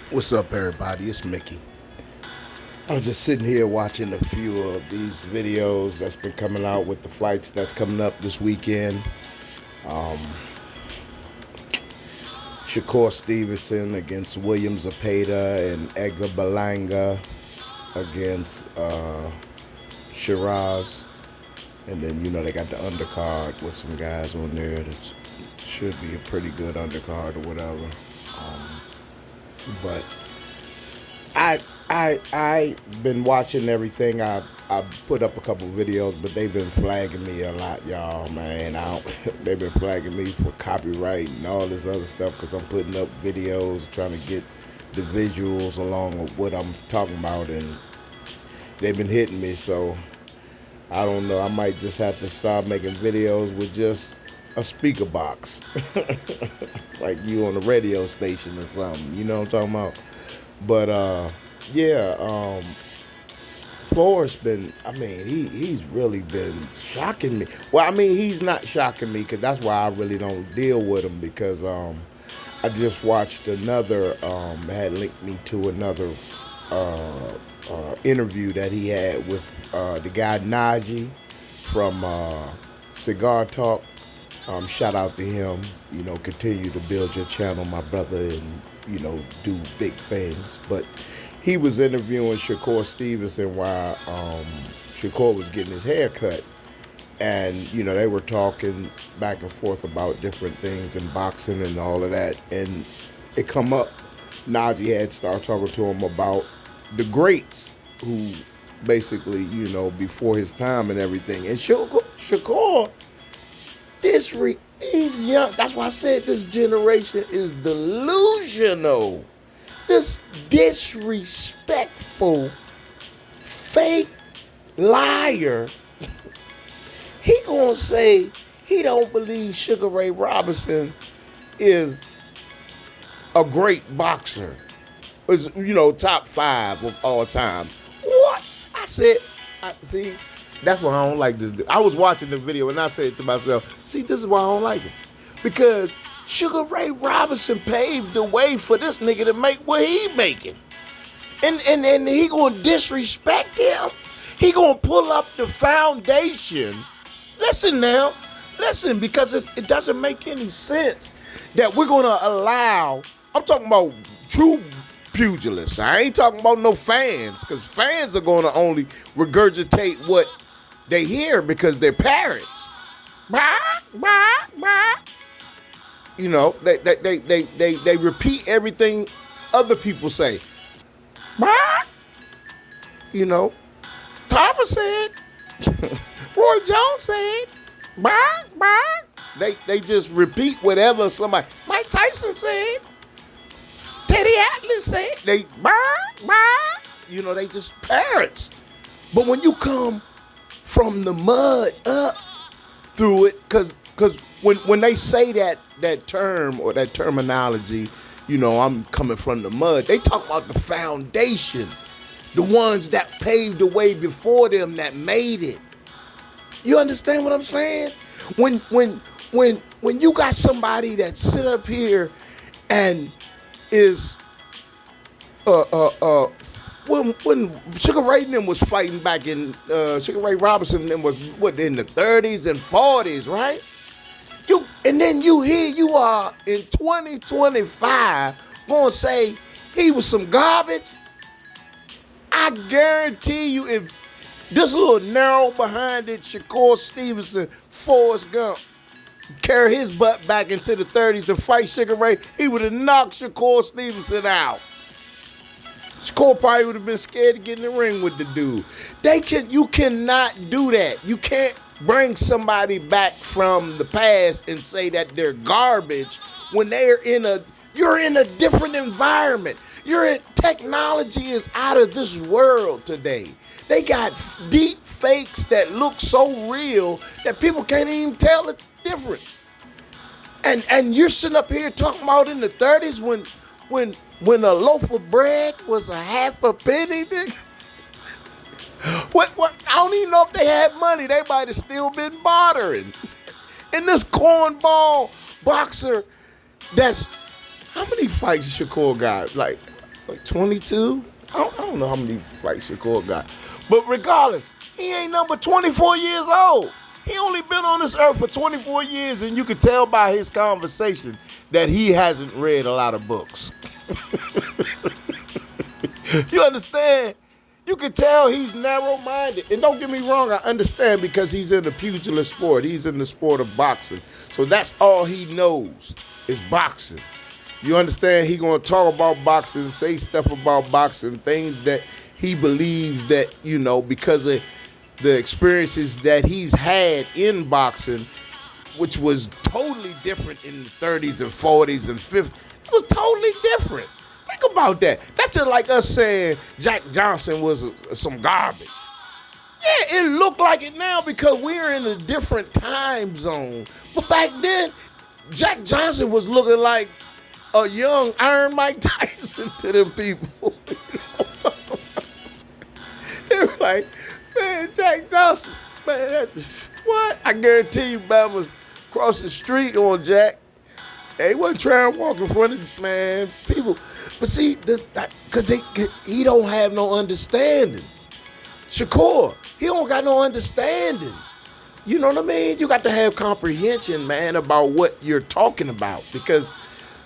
What's up, everybody? It's Mickey. I was just sitting here watching a few of these videos that's been coming out with the fights that's coming up this weekend. Um, Shakur Stevenson against William Zepeda and Edgar Berlanga against Shiraz. And then, they got the undercard with some guys on there that should be a pretty good undercard or whatever. But I been watching everything. I put up a couple videos, but they've been flagging me a lot, y'all. Man, they've been flagging me for copyright and all this other stuff because I'm putting up videos trying to get the visuals along with what I'm talking about, and they've been hitting me. So I don't know. I might just have to start making videos with just a speaker box, like you on a radio station or something. You know what I'm talking about? But yeah, Forrest been. I mean, he's really been shocking me. Well, I mean, he's not shocking me because that's why I really don't deal with him because I just watched another. Had linked me to another interview that he had with the guy Najee from Cigar Talk. Shout out to him. Continue to build your channel, my brother, and do big things. But he was interviewing Shakur Stevenson while Shakur was getting his hair cut, and they were talking back and forth about different things in boxing and all of that. And it come up. Najee had started talking to him about the greats who basically before his time and everything. And Shakur. He's young. That's why I said this generation is delusional. This disrespectful, fake liar. He gonna say he don't believe Sugar Ray Robinson is a great boxer. Is top 5 of all time. What? See. That's why I don't like this dude. I was watching the video and I said to myself, see, this is why I don't like him. Because Sugar Ray Robinson paved the way for this nigga to make what he making. And he gonna disrespect him. He gonna pull up the foundation. Listen now. Listen, because it doesn't make any sense that we're gonna allow, I'm talking about true pugilists. I ain't talking about no fans, because fans are gonna only regurgitate what they hear because they're parrots. They repeat everything other people say. Topper said. Roy Jones said. They just repeat whatever somebody. Mike Tyson said. Teddy Atlas said. They just parrots. But when you come from the mud up through it, because when they say that term or that terminology, I'm coming from the mud, they talk about the foundation, the ones that paved the way before them that made it. You understand what I'm saying? When you got somebody that sit up here and is when Sugar Ray and them was fighting back in Sugar Ray Robinson and them was in the 30s and 40s, right? And then here you are in 2025 gonna say he was some garbage. I guarantee you, if this little narrow behind it Shakur Stevenson, Forrest Gump, carry his butt back into the 30s to fight Sugar Ray, he would have knocked Shakur Stevenson out. Shakur probably would have been scared to get in the ring with the dude. You cannot do that. You can't bring somebody back from the past and say that they're garbage when you're in a different environment. Technology is out of this world today. They got deep fakes that look so real that people can't even tell the difference. And you're sitting up here talking about in the 30s when a loaf of bread was a half a penny, nigga. What? I don't even know if they had money. They might have still been bartering. And this cornball boxer, how many fights Shakur got? Like like 22. I don't know how many fights Shakur got. But regardless, he ain't number 24 years old. He only been on this earth for 24 years, and you can tell by his conversation that he hasn't read a lot of books. You understand? You can tell he's narrow-minded. And don't get me wrong, I understand because he's in the pugilist sport. He's in the sport of boxing. So that's all he knows is boxing. You understand? He gonna talk about boxing, say stuff about boxing, things that he believes that, you know, because of the experiences that he's had in boxing, which was totally different in the 30s and 40s and 50s. It was totally different. Think about that. That's just like us saying Jack Johnson was some garbage. Yeah, it looked like it now because we're in a different time zone. But back then, Jack Johnson was looking like a young Iron Mike Tyson to them people. They were like, man, Jack Johnson, man, what? I guarantee you, man was across the street on Jack. He wasn't trying to walk in front of this man. People, but see, because he don't have no understanding. Shakur, he don't got no understanding. You know what I mean? You got to have comprehension, man, about what you're talking about. Because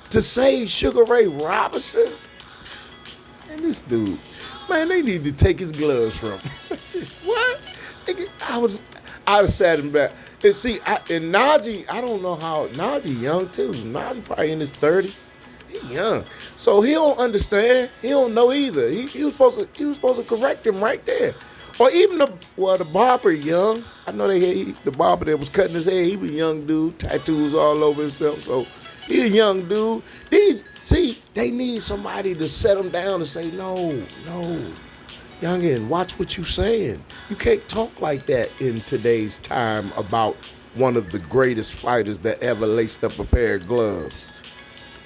to say Sugar Ray Robinson, and this dude, man, they need to take his gloves from him. What? I'd have sat him back. And see, and Najee, I don't know how, Najee young too. Najee probably in his 30s. He young. So he don't understand. He don't know either. He was supposed to correct him right there. Or even the barber young. I know the barber that was cutting his hair, he was a young dude, tattoos all over himself. So he a young dude. They need somebody to set him down and say, no, youngin, watch what you saying. You can't talk like that in today's time about one of the greatest fighters that ever laced up a pair of gloves.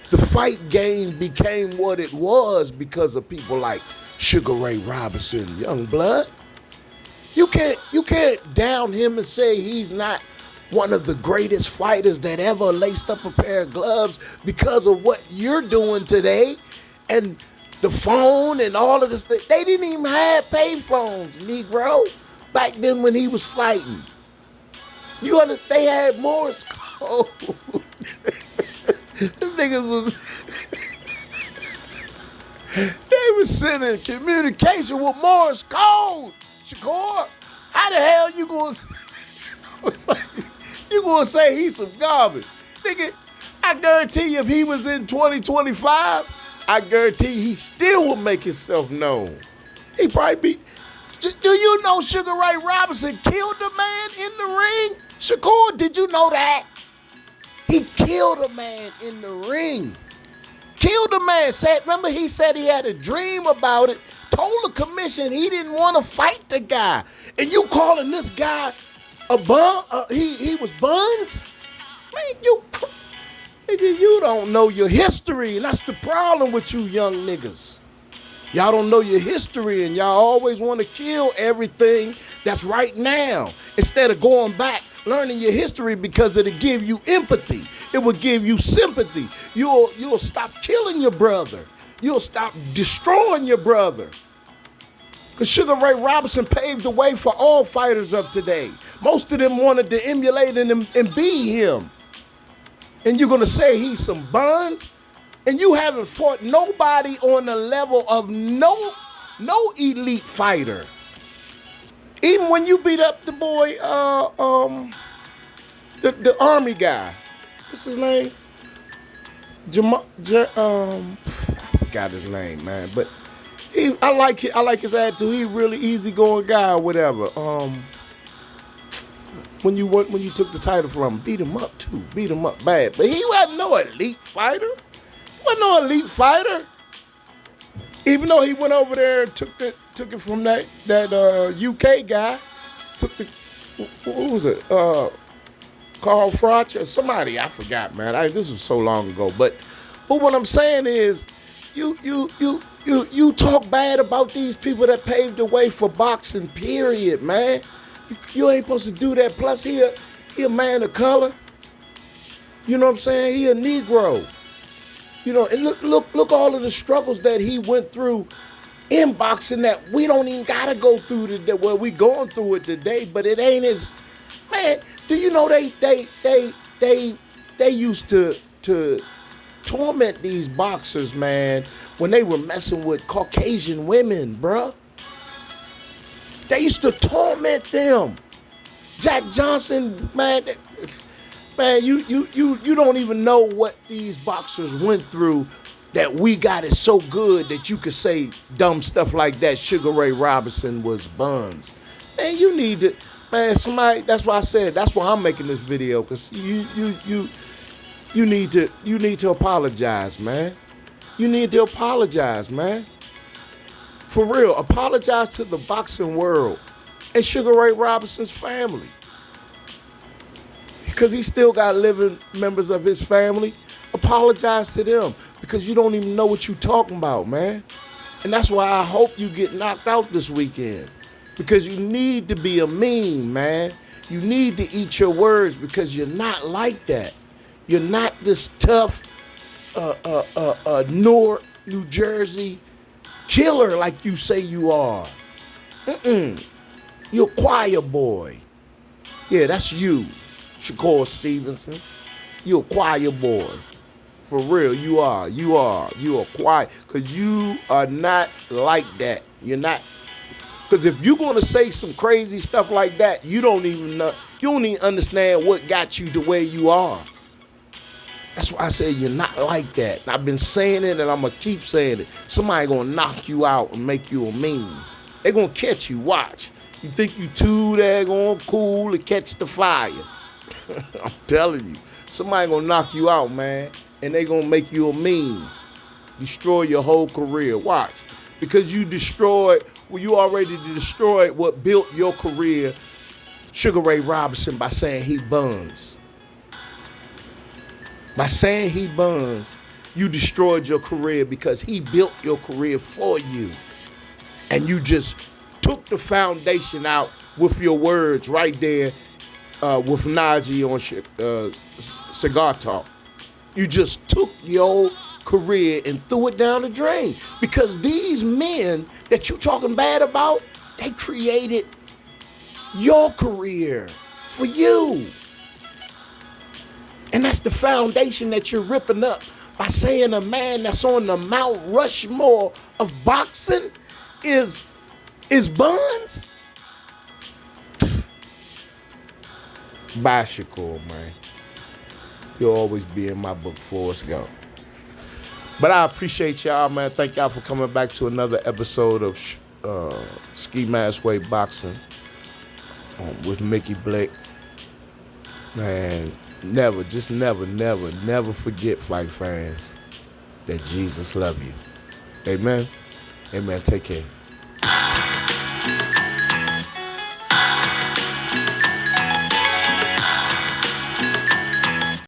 The fight game became what it was because of people like Sugar Ray Robinson, young blood. You can't down him and say he's not one of the greatest fighters that ever laced up a pair of gloves because of what you're doing today and the phone and all of this. They didn't even have pay phones, Negro, back then when he was fighting. You understand? They had Morse code. Them niggas was they was sending communication with Morse code. Shakur, how the hell you gonna say he's some garbage? Nigga, I guarantee you if he was in 2025, I guarantee he still will make himself known. He probably be. Do you know Sugar Ray Robinson killed a man in the ring? Shakur, did you know that? He killed a man in the ring. Killed a man. Remember he said he had a dream about it. Told the commission he didn't want to fight the guy. And you calling this guy a bum? He was BUNS? Man, you don't know your history. And that's the problem with you young niggas. Y'all don't know your history and y'all always want to kill everything that's right now instead of going back, learning your history because it'll give you empathy. It will give you sympathy. You'll stop killing your brother. You'll stop destroying your brother. Because Sugar Ray Robinson paved the way for all fighters of today. Most of them wanted to emulate him and be him. And you're going to say he's some BUNS? And you haven't fought nobody on the level of no elite fighter. Even when you beat up the boy, the Army guy. What's his name? I forgot his name, man. But I like his attitude. He really easygoing guy or whatever. When you took the title from him, beat him up too. Beat him up bad. But he wasn't no elite fighter. Wasn't no elite fighter. Even though he went over there and took it from that UK guy. What was it? Carl Froch or somebody, I forgot, man. This was so long ago. But what I'm saying is, you talk bad about these people that paved the way for boxing, period, man. You ain't supposed to do that. Plus, he a man of color. You know what I'm saying? He a Negro. You know, and look all of the struggles that he went through in boxing that we don't even gotta go through today. Well, we going through it today, but it ain't as, man. Do you know they used to torment these boxers, man, when they were messing with Caucasian women, bruh. They used to torment them. Jack Johnson, man, you don't even know what these boxers went through that we got it so good that you could say dumb stuff like that. Sugar Ray Robinson was BUNS. Man, you need to, man, somebody, that's why I said, that's why I'm making this video, because you need to apologize, man. You need to apologize, man. For real, apologize to the boxing world and Sugar Ray Robinson's family. Because he still got living members of his family. Apologize to them, because you don't even know what you're talking about, man. And that's why I hope you get knocked out this weekend, because you need to be a meme, man. You need to eat your words, because you're not like that. You're not this tough Newark, New Jersey killer like you say you are. You're a choir boy. Yeah, that's you, Shakur Stevenson. You're a choir boy. For real, you are. You are quiet, because you are not like that. You're not. Because if you're going to say some crazy stuff like that, you don't even know. You don't even understand what got you to where you are. That's why I say you're not like that. And I've been saying it, and I'm going to keep saying it. Somebody going to knock you out and make you a meme. They're going to catch you. Watch. You think you too daggone cool to catch the fire. I'm telling you. Somebody going to knock you out, man. And they going to make you a meme. Destroy your whole career. Watch. Because you already destroyed what built your career, Sugar Ray Robinson, by saying he BUNS. By saying he BUNS, you destroyed your career, because he built your career for you. And you just took the foundation out with your words right there with Najee on Cigar Talk. You just took your career and threw it down the drain, because these men that you talking bad about, they created your career for you. And that's the foundation that you're ripping up by saying a man that's on the Mount Rushmore of boxing is BUNS. Bye, Shakur, man. You'll always be in my book, Forrest Gump. But I appreciate y'all, man. Thank y'all for coming back to another episode of Ski Mask Way Boxing with MikiBlik. Man, never forget, fight fans, that Jesus love you. Amen. Amen. Take care.